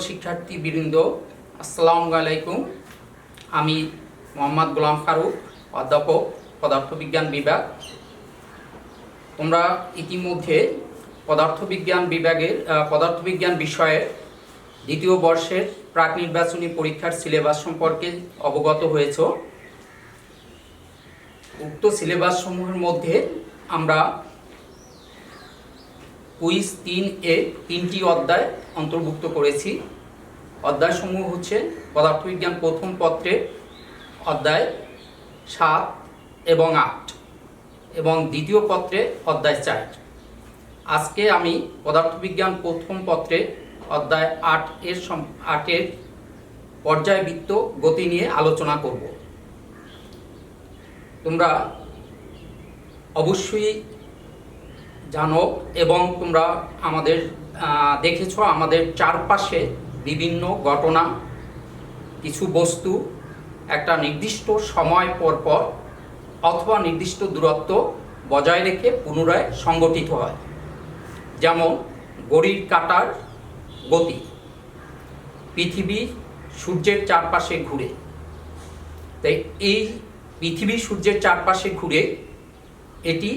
শিক্ষার্থীবৃন্দ, আসসালামু আলাইকুম। আমি মোহাম্মদ গোলাম ফারুক, অধ্যাপক, পদার্থবিজ্ঞান বিভাগ। তোমরা ইতিমধ্যে পদার্থবিজ্ঞান বিষয়ের দ্বিতীয় বর্ষের প্রাক নির্বাচনী পরীক্ষার সিলেবাস সম্পর্কে অবগত হয়েছ। উক্ত সিলেবাস সমূহের মধ্যে আমরা কুইজ 3-এ 3টি অধ্যায় অন্তর্ভুক্ত করেছি। অধ্যায়সমূহ হচ্ছে পদার্থবিজ্ঞান প্রথম পত্রের অধ্যায় 7 এবং 8 এবং দ্বিতীয় পত্রে অধ্যায় 4। আজকে আমি পদার্থবিজ্ঞান প্রথম পত্রে অধ্যায় 8-এর পর্যায়বৃত্ত গতি নিয়ে আলোচনা করব। তোমরা অবশ্যই জানো এবং তোমরা আমাদের দেখেছো, আমাদের চারপাশে বিভিন্ন ঘটনা, কিছু বস্তু একটা নির্দিষ্ট সময় পর পর অথবা নির্দিষ্ট দূরত্ব বজায় রেখে পুনরায় সংঘটিত হয়। যেমন ঘড়ির কাঁটার গতি, পৃথিবী সূর্যের চারপাশে ঘুরে। তাই এই পৃথিবী সূর্যের চারপাশে ঘুরে এটি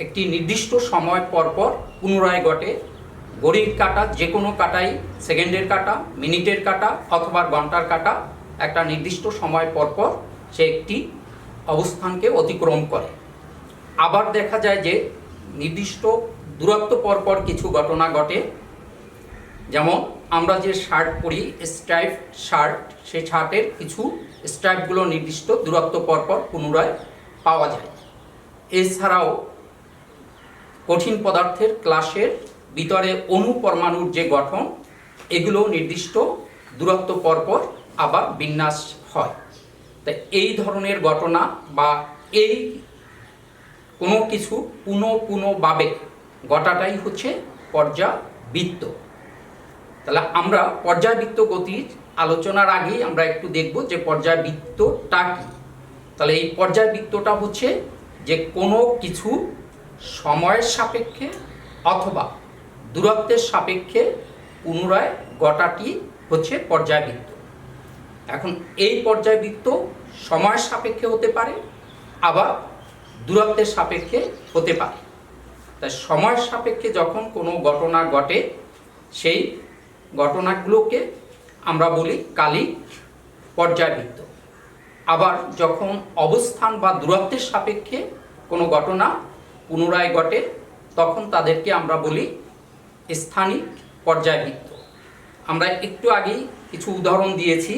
একটি নির্দিষ্ট সময় পর পর পুনরায় ঘটে। ঘড়ির কাঁটা যে কোনো কাঁটাই, সেকেন্ডের কাঁটা, মিনিটের কাঁটা অথবা ঘন্টার কাঁটা, একটা নির্দিষ্ট সময় পর পর সে একটি অবস্থানকে অতিক্রম করে। আবার দেখা যায় যে নির্দিষ্ট দূরত্ব পর পর কিছু ঘটনা ঘটে। যেমন আমরা যে শার্ট পরি, স্ট্রাইপ শার্ট, সেই শার্টের কিছু স্ট্রাইপগুলো নির্দিষ্ট দূরত্ব পর পর পুনরায় পাওয়া যায়। এছাড়াও কঠিন পদার্থের ক্লাসের ভিতরে অণু পরমাণুর যে গঠন, এগুলো নির্দিষ্ট দূরত্ব পরপর আবার বিন্যাস হয়। তাই এই ধরনের ঘটনা বা এই কোনো কিছু পুনঃভাবে ঘটাটাই হচ্ছে পর্যায়বৃত্ত। তাহলে আমরা পর্যায়বৃত্ত গতির আলোচনার আগেই আমরা একটু দেখব যে পর্যায়বৃত্তটা কী। তাহলে এই পর্যায়বৃত্তটা হচ্ছে যে কোনো কিছু সময়ের সাপেক্ষে অথবা দূরত্বের সাপেক্ষে পুনরায় ঘটাটি হচ্ছে পর্যায়বৃত্ত। এখন এই পর্যায়বৃত্ত সময়ের সাপেক্ষে হতে পারে, আবার দূরত্বের সাপেক্ষে হতে পারে। তাই সময়ের সাপেক্ষে যখন কোনো ঘটনা ঘটে, সেই ঘটনাগুলোকে আমরা বলি কালিক পর্যায়বৃত্ত। আবার যখন অবস্থান বা দূরত্বের সাপেক্ষে কোনো ঘটনা পুনরায় ঘটে, তখন তাদেরকে আমরা বলি স্থানিক পর্যায়বৃত্ত। আমরা একটু আগেই কিছু উদাহরণ দিয়েছি,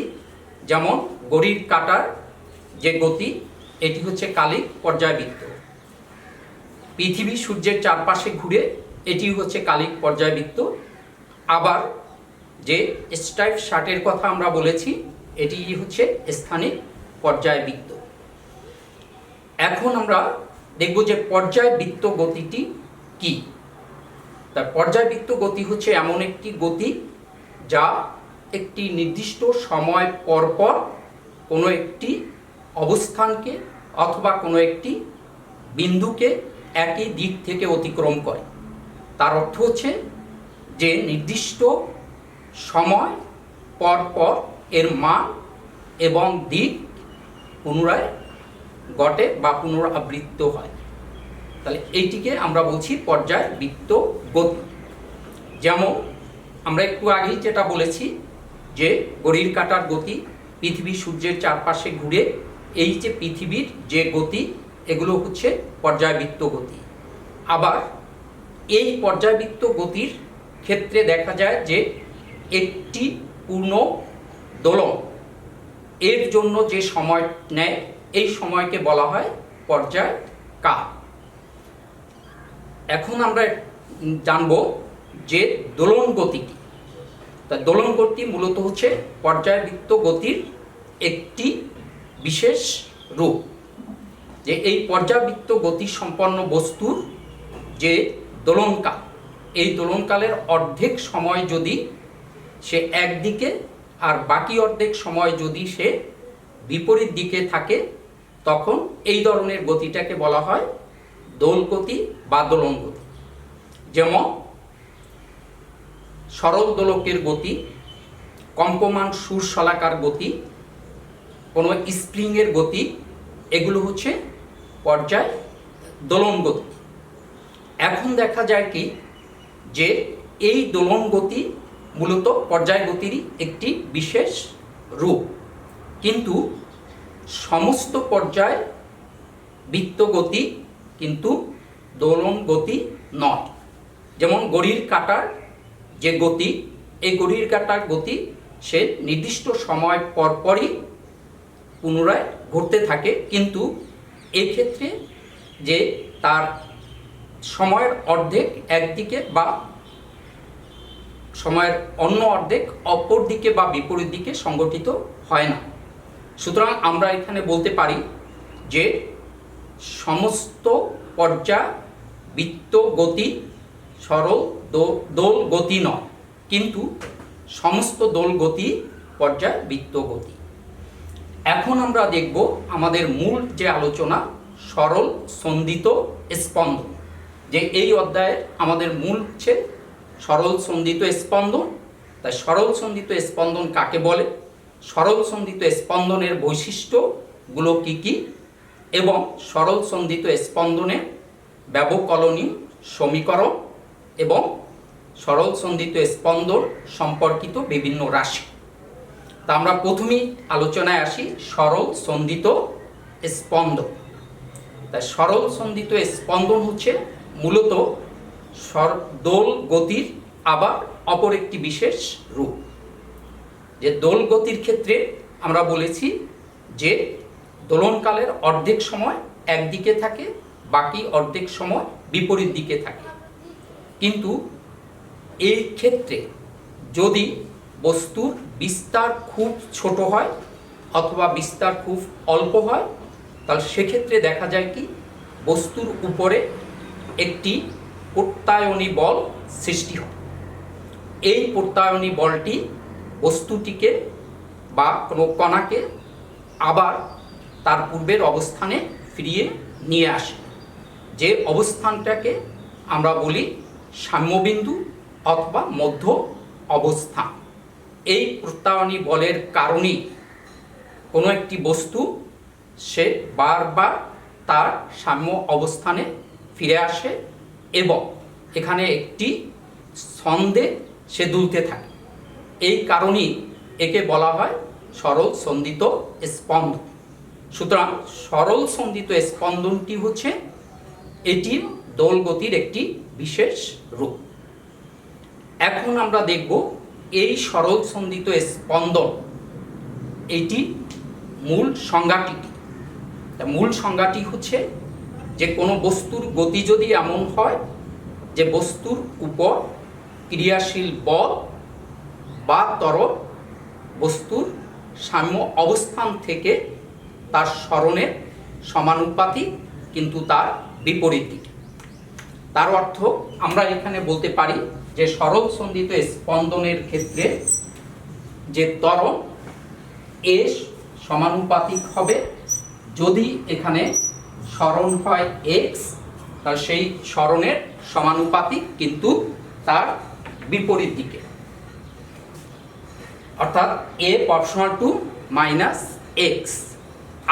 যেমন ঘড়ির কাঁটার যে গতি, এটি হচ্ছে কালিক পর্যায়বৃত্ত। পৃথিবী সূর্যের চারপাশে ঘুরে, এটি হচ্ছে কালিক পর্যায়বৃত্ত। আবার যে স্ট্রাইপ শার্টের কথা আমরা বলেছি, এটি হচ্ছে স্থানিক পর্যায়বৃত্ত। এখন আমরা দেখব যে পর্যায়বৃত্ত গতিটি কি। তার পর্যায়বৃত্ত গতি হচ্ছে এমন একটি গতি যা একটি নির্দিষ্ট সময় পর পর কোনো একটি অবস্থানকে অথবা কোনো একটি বিন্দুকে একই দিক থেকে অতিক্রম করে। তার অর্থ হচ্ছে যে নির্দিষ্ট সময় পর পর এর মান এবং দিক পুনরায় ঘটে বা পুনরাবৃত্ত হয়। তাহলে এইটিকে আমরা বলছি পর্যায়বৃত্ত গতি। যেমন আমরা একটু আগেই যেটা বলেছি যে ঘড়ির কাঁটার গতি, পৃথিবী সূর্যের চারপাশে ঘুরে, এই যে পৃথিবীর যে গতি, এগুলো হচ্ছে পর্যায়বৃত্ত গতি। আবার এই পর্যায়বৃত্ত গতির ক্ষেত্রে দেখা যায় যে একটি পূর্ণ দোলন এর জন্য যে সময় নেয়, এই সময়কে বলা হয় পর্যায়কাল। এখন আমরা জানব যে দোলন গতি কি। তা দোলন গতি মূলত হচ্ছে পর্যায়বৃত্ত গতির একটি বিশেষ রূপ। যে এই পর্যায়বৃত্ত গতি সম্পন্ন বস্তুর যে দোলনকাল, এই দোলনকালের অর্ধেক সময় যদি সে একদিকে আর বাকি অর্ধেক সময় যদি সে বিপরীত দিকে থাকে, তখন এই ধরনের গতিটাকে বলা হয় দোল গতি বা দোলন গতি। যেমন সরল দোলকের গতি, কম্পমান সুর শলাকার গতি, কোনো স্প্রিংয়ের গতি, এগুলো হচ্ছে পর্যায় দোলন গতি। এখন দেখা যায় কি যে এই দোলন গতি মূলত পর্যায় গতিরই একটি বিশেষ রূপ, কিন্তু সমস্ত পর্যায় বৃত্ত গতি কিন্তু দোলন গতি নয়। যেমন ঘড়ির কাঁটার যে গতি, এই ঘড়ির কাঁটার গতি সে নির্দিষ্ট সময় পরপরই পুনরায় ঘুরতে থাকে, কিন্তু এক্ষেত্রে যে তার সময়ের অর্ধেক একদিকে বা সময়ের অন্য অর্ধেক অপর দিকে বা বিপরীত দিকে সংগঠিত হয় না। সুতরাং আমরা এখানে বলতে পারি যে সমস্ত পর্যায় বৃত্ত গতি সরল দোল গতি নয়, কিন্তু সমস্ত দোল গতি পর্যায় বৃত্ত গতি। এখন আমরা দেখব আমাদের মূল যে আলোচনা, সরল সন্ধিত স্পন্দন, যে এই অধ্যায়ের আমাদের মূল হচ্ছে সরল সন্ধিত স্পন্দন। তাই সরল সন্ধিত স্পন্দন কাকে বলে, সরল সন্ধিত স্পন্দনের বৈশিষ্ট্যগুলো কি কি, এবং সরল সন্ধিত স্পন্দনের ব্যবকলনীয় সমীকরণ এবং সরল সন্ধিত স্পন্দন সম্পর্কিত বিভিন্ন রাশি। তা আমরা প্রথমেই আলোচনায় আসি সরল সন্ধিত স্পন্দন। তাই সরল সন্ধিত স্পন্দন হচ্ছে মূলত দোল গতির আবার অপর একটি বিশেষ রূপ। যে দোল গতির ক্ষেত্রে আমরা বলেছি যে দোলনকালের অর্ধেক সময় একদিকে থাকে, বাকি অর্ধেক সময় বিপরীত দিকে থাকে। কিন্তু এই ক্ষেত্রে যদি বস্তুর বিস্তার খুব ছোট হয় অথবা বিস্তার খুব অল্প হয়, তাহলে সেক্ষেত্রে দেখা যায় কি বস্তুর উপরে একটি প্রত্যায়নী বল সৃষ্টি হয়। এই প্রত্যায়নী বলটি বস্তুটিকে বা কোনো কণাকে আবার তার পূর্বের অবস্থানে ফিরিয়ে নিয়ে আসে, যে অবস্থানটাকে আমরা বলি সাম্যবিন্দু অথবা মধ্য অবস্থান। এই প্রত্যায়নী বলের কারণেই কোনো একটি বস্তু সে বারবার তার সাম্য অবস্থানে ফিরে আসে এবং এখানে একটি ছন্দে সে দুলতে থাকে। এই কারণেই একে বলা হয় সরল সন্ধিত স্পন্দন। সুতরাং সরল সন্ধিত স্পন্দনটি হচ্ছে এটির দোল গতির একটি বিশেষ রূপ। এখন আমরা দেখব এই সরল সন্ধিত স্পন্দন এটি মূল সংজ্ঞাটি। মূল সংজ্ঞাটি হচ্ছে যে কোনো বস্তুর গতি যদি এমন হয় যে বস্তুর উপর ক্রিয়াশীল বল বা ত্বরণ বস্তুর সাম্য অবস্থান থেকে তার সরণের সমানুপাতিক, কিন্তু তার বিপরীত দিকে। তার অর্থ আমরা এখানে বলতে পারি যে সরল সন্ধিত স্পন্দনের ক্ষেত্রে যে ত্বরণ এ সমানুপাতিক হবে, যদি এখানে সরণ হয় এক্স, তাহলে সেই সরণের সমানুপাতিক কিন্তু তার বিপরীত দিকে, অর্থাৎ এ প্রপোর্শনাল টু মাইনাস এক্স।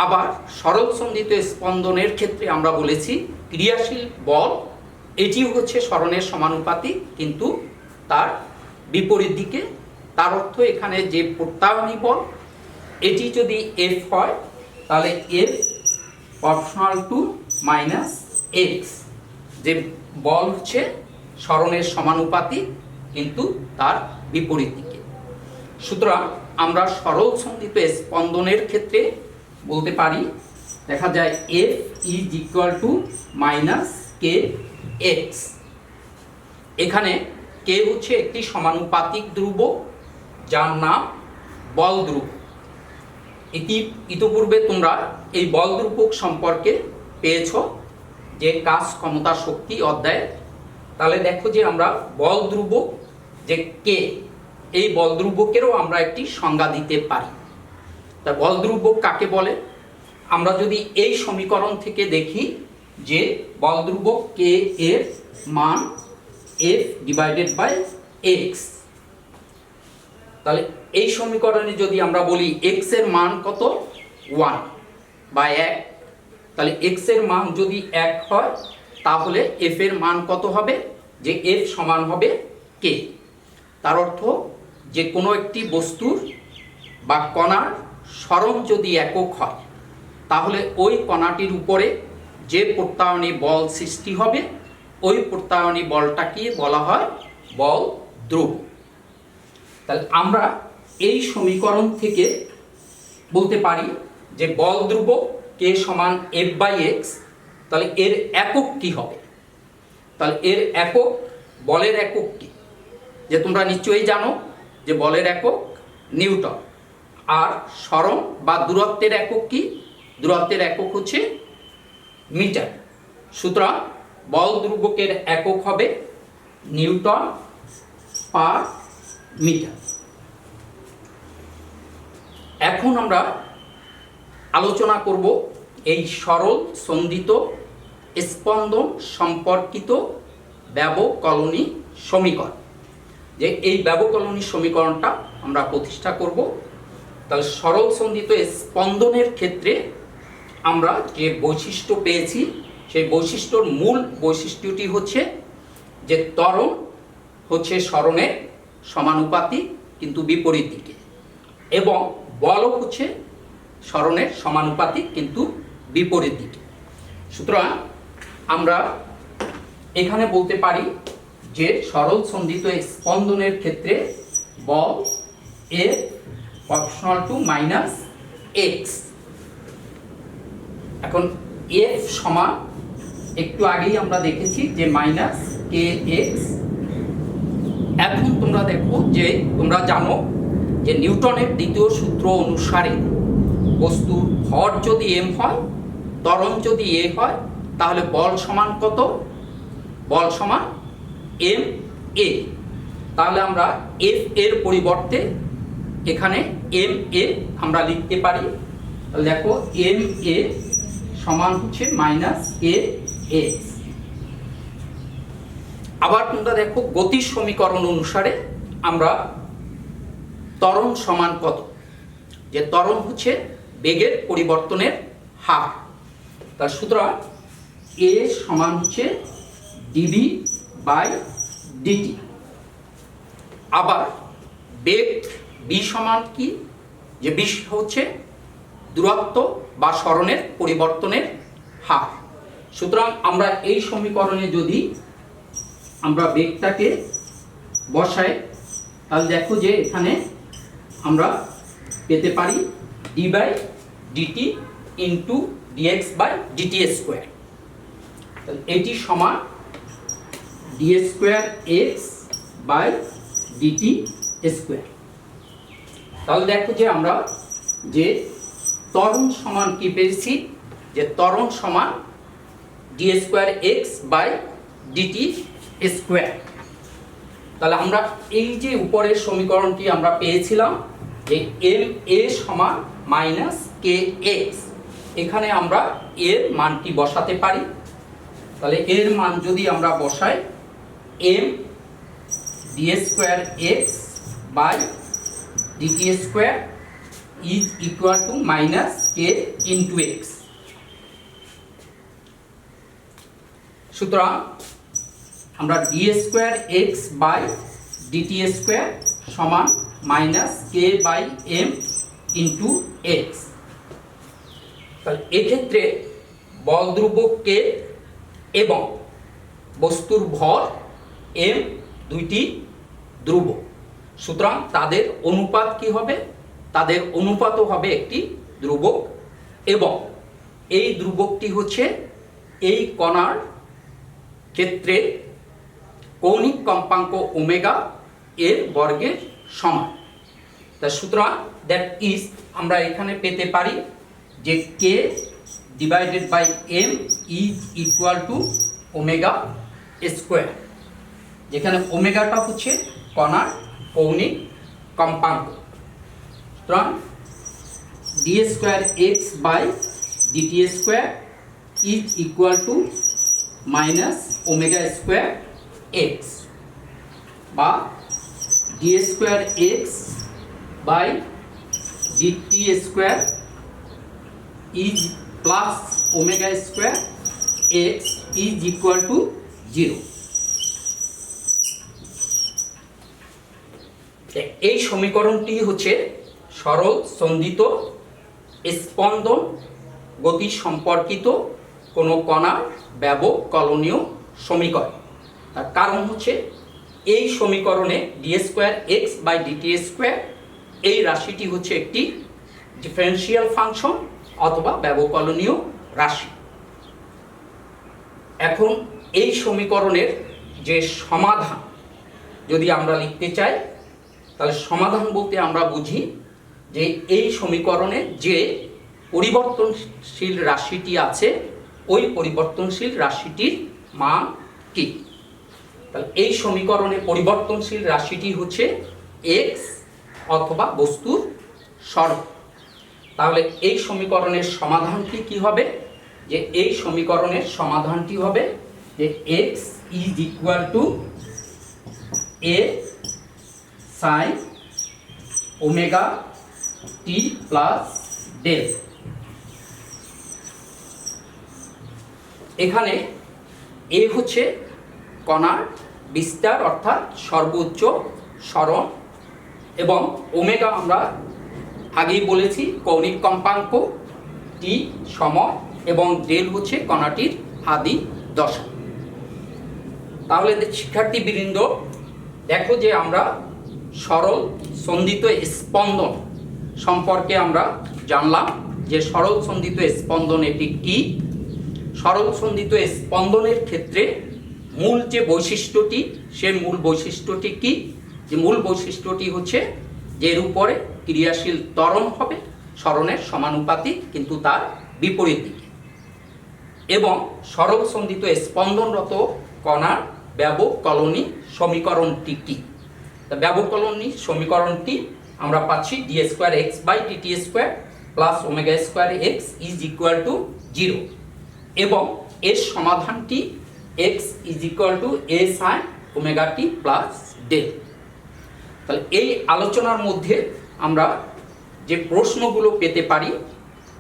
আবার সরল সন্ধিত স্পন্দনের ক্ষেত্রে আমরা বলেছি ক্রিয়াশীল বল এটিও হচ্ছে সরণের সমানুপাতিক, কিন্তু তার বিপরীত দিকে। তার অর্থ এখানে যে প্রত্যায়নী বল এটি যদি এফ হয়, তাহলে F proportional to minus x, যে বল হচ্ছে সরণের সমানুপাতিক কিন্তু তার বিপরীত দিকে। সুতরাং আমরা সরল সন্ধিত স্পন্দনের ক্ষেত্রে বলতে পারি, দেখা যায় F is equal to minus K x. এখানে কে হচ্ছে একটি সমানুপাতিক ধ্রুবক যার নাম বল ধ্রুবক। ইতিপূর্বে তোমরা এই বল ধ্রুবক সম্পর্কে পেয়েছ যে কাজ ক্ষমতা শক্তি অধ্যায়ে। তাহলে দেখো যে আমরা বল ধ্রুবক যে কে, এই বল ধ্রুবকেরও আমরা একটি সংজ্ঞা দিতে পারি। তা বল ধ্রুবক কাকে বলে, আমরা যদি এই সমীকরণ থেকে দেখি যে বল ধ্রুবক কে এর মান এফ ডিভাইডেড বাই এক্স। তাহলে এই সমীকরণে যদি আমরা বলি এক্স এর মান কত 1 বা 1, তাহলে এক্স এর মান যদি 1 হয় তাহলে এফ এর মান কত হবে, যে এফ সমান হবে কে। তার অর্থ যে কোনো একটি বস্তুর বা কণার সরণ যদি একক হয় তাহলে ওই কণাটির উপরে যে প্রত্যায়নী বল সৃষ্টি হবে ওই প্রত্যায়নী বলটাকে বলা হয় বল ধ্রুব। তাহলে আমরা এই সমীকরণ থেকে বলতে পারি যে বল ধ্রুবক কে সমান এফ বাই এক্স। তাহলে এর একক কি হবে? তাহলে এর একক, বলের একক কি, যে তোমরা নিশ্চয়ই জানো যে বলের একক নিউটন। আর সরণ বা দূরত্বের একক কি? দূরত্বের একক হচ্ছে মিটার। সুতরাং বল ধ্রুবকের একক হবে নিউটন পার মিটার। এখন আমরা আলোচনা করব এই সরল সন্ধিত স্পন্দন সম্পর্কিত ব্যবকলনী সমীকরণ, যে এই ব্যবকলনী সমীকরণটা আমরা প্রতিষ্ঠা করব। তাহলে সরল সন্ধিত স্পন্দনের ক্ষেত্রে আমরা যে বৈশিষ্ট্য পেয়েছি সেই বৈশিষ্ট্যর মূল বৈশিষ্ট্যটি হচ্ছে যে ত্বরণ হচ্ছে সরণের সমানুপাতিক কিন্তু বিপরীত দিকে, এবং বলও হচ্ছে সরণের সমানুপাতিক কিন্তু বিপরীত দিকে। সুতরাং আমরা এখানে বলতে পারি যে সরল সন্ধিত স্পন্দনের ক্ষেত্রে বল F proportional to minus x. এখন এফ সমান একটু আগেই আমরা দেখেছি যে মাইনাস কে এক্স। এখন তোমরা দেখো যে তোমরা জানো যে নিউটনের দ্বিতীয় সূত্র অনুসারে বস্তুর ভর যদি এম হয়, ত্বরণ যদি এ হয়, তাহলে বল সমান কত? বল সমান এম এ। তাহলে আমরা এফ এর পরিবর্তে এখানে এম এ আমরা লিখতে পারি। তাহলে দেখো এম এ সমান হচ্ছে মাইনাস কে এক্স। আবার তোমরা দেখো গতির সমীকরণ অনুসারে আমরা ত্বরণ সমান কত, যে ত্বরণ হচ্ছে বেগের পরিবর্তনের হার। তার সুতরাং এ সমান হচ্ছে ডিভি বাই ডিটি। আবার বেগ বি সমান কি, যে বি হচ্ছে দূরত্ব বা সরণের পরিবর্তনের হার। সুতরাং আমরা এই সমীকরণে যদি আমরা বেগটাকে বসাই তাহলে দেখো যে এখানে আমরা পেতে পারি d by d t into d x by d t square. তাহলে এটি সমান d square x by d t square. তাহলে দেখো যে আমরা যে ত্বরণ সমান কি পেয়েছি, যে ত্বরণ সমান d square x by d t square. তাহলে আমরা এই যে উপরের সমীকরণটি আমরা পেয়েছিলাম যে এম এ সমান মাইনাস কে এক্স, এখানে আমরা এর মানটি বসাতে পারি। তাহলে এর মান যদি আমরা বসাই, m d square x by d t square is equal to minus k into x. সুতরাং আমরা d square x by d t square সমান minus k by m into x. তাহলে এক্ষেত্রে বল ধ্রুবক কে এবং বস্তুর ভর এম দুইটি ধ্রুবক। সুতরাং তাদের অনুপাত কি হবে? তাদের অনুপাতও হবে একটি ধ্রুবক, এবং এই ধ্রুবকটি হচ্ছে এই কণার ক্ষেত্রে কৌণিক কম্পাঙ্ক ওমেগা এর বর্গের সমান। তা সুতরাং দ্যাট ইজ আমরা এখানে পেতে পারি যে k divided by m is equal to omega square, যেখানে ওমেগাটা হচ্ছে কণার কৌণিক কম্পাঙ্ক। সুতরাং d square x by d t square is equal to minus omega square x বা d square x by d t square is plus omega square x is equal to 0। এই সমীকরণটি হচ্ছে সরল সন্ধিত স্পন্দন গতি সম্পর্কিত কোনো কণার ব্যবকলনীয় সমীকরণ। তার কারণ হচ্ছে এই সমীকরণে d square x by d t square এই রাশিটি হচ্ছে একটি ডিফারেন্সিয়াল ফাংশন অথবা ব্যবকলনীয় রাশি। এখন এই সমীকরণের যে সমাধান যদি আমরা লিখতে চাই, তাহলে সমাধান বলতে আমরা বুঝি যে এই সমীকরণে যে পরিবর্তনশীল রাশিটি আছে ওই পরিবর্তনশীল রাশিটির মান কি। তাহলে এই সমীকরণে পরিবর্তনশীল রাশিটি হচ্ছে এক্স অথবা বস্তুর সরণ। তাহলে এই সমীকরণের সমাধানটি কি হবে, যে এই সমীকরণের সমাধানটি হবে যে x is equal to a sine omega t plus del. এখানে এ হচ্ছে কণার বিস্তার অর্থাৎ সর্বোচ্চ সরণ এবং ওমেগা আমরা আগেই বলেছি কৌণিক কম্পাঙ্ক, টি সময় এবং ডেল হচ্ছে কণাটির আদি দশা। তাহলে শিক্ষার্থীবৃন্দ দেখো যে আমরা সরল সন্ধিত স্পন্দন সম্পর্কে আমরা জানলাম যে সরল সন্ধিত স্পন্দন এটি কি। সরল সন্ধিত স্পন্দনের ক্ষেত্রে মূল যে বৈশিষ্ট্যটি সে মূল বৈশিষ্ট্যটি কি, যে মূল বৈশিষ্ট্যটি হচ্ছে যে এর উপরে ক্রিয়াশীল ত্বরণ হবে সরণের সমানুপাতিক কিন্তু তার বিপরীত দিকে, এবং সরল সন্ধিত স্পন্দনরত কণার ব্যবকলনী সমীকরণটি কি। ব্যবকলনী সমীকরণটি আমরা পাচ্ছি d square x by d t square plus omega square x is equal to 0 এবং এর সমাধানটি x is equal to a sine omega t plus del. তাহলে এই আলোচনার মধ্যে আমরা যে প্রশ্নগুলো পেতে পারি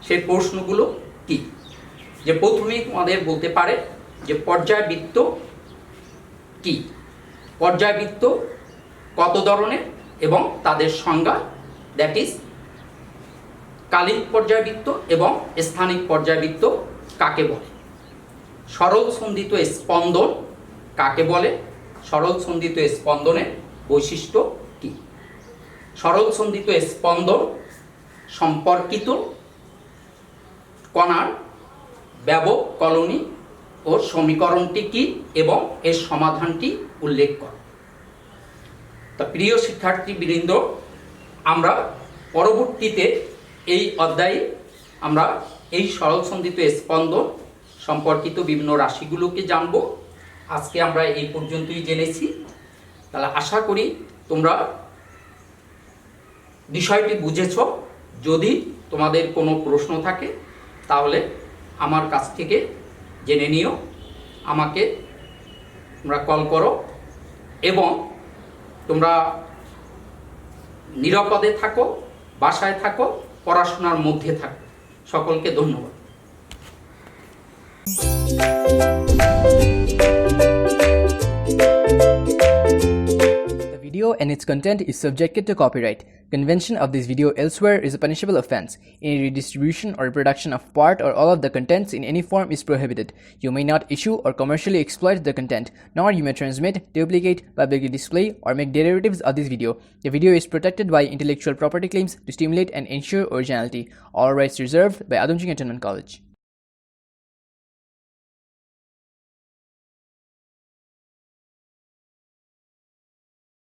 সেই প্রশ্নগুলো কি, যে প্রথমেই তোমাদের বলতে পারে যে পর্যায়বৃত্ত কি, পর্যায়বৃত্ত কত ধরনের এবং তাদের সংজ্ঞা, দ্যাট ইজ কালিক পর্যায়বৃত্ত এবং স্থানিক পর্যায়বৃত্ত কাকে বলে, সরল সন্ধিত স্পন্দন কাকে বলে, সরল সন্ধিত স্পন্দনের বৈশিষ্ট্য কি, সরল সন্ধিত স্পন্দন সম্পর্কিত কণার ব্যবকলনী ও সমীকরণটি কি এবং এর সমাধানটি উল্লেখ কর। তা প্রিয় শিক্ষার্থীবৃন্দ, আমরা পরবর্তীতে এই অধ্যায়ে আমরা এই সরল সন্ধিত স্পন্দন সম্পর্কিত বিভিন্ন রাশিগুলোকে জানব। আজকে আমরা এই পর্যন্তই জেনেছি। তাহলে আশা করি তোমরা বিষয়টি বুঝেছ। যদি তোমাদের কোনো প্রশ্ন থাকে তাহলে আমার কাছ থেকে জেনে নিও, আমাকে তোমরা কল করো এবং তোমরা নিরাপদে থাকো, বাসায় থাকো, পড়াশোনার মধ্যে থাকো। সকলকে ধন্যবাদ। The video and its content is subjected to copyright. Convention of this video elsewhere is a punishable offense. Any redistribution or reproduction of part or all of the contents in any form is prohibited. You may not issue or commercially exploit the content, nor you may transmit, duplicate, publicly display, or make derivatives of this video. The video is protected by intellectual property claims to stimulate and ensure originality. All rights reserved by Adamjing Cantonment College.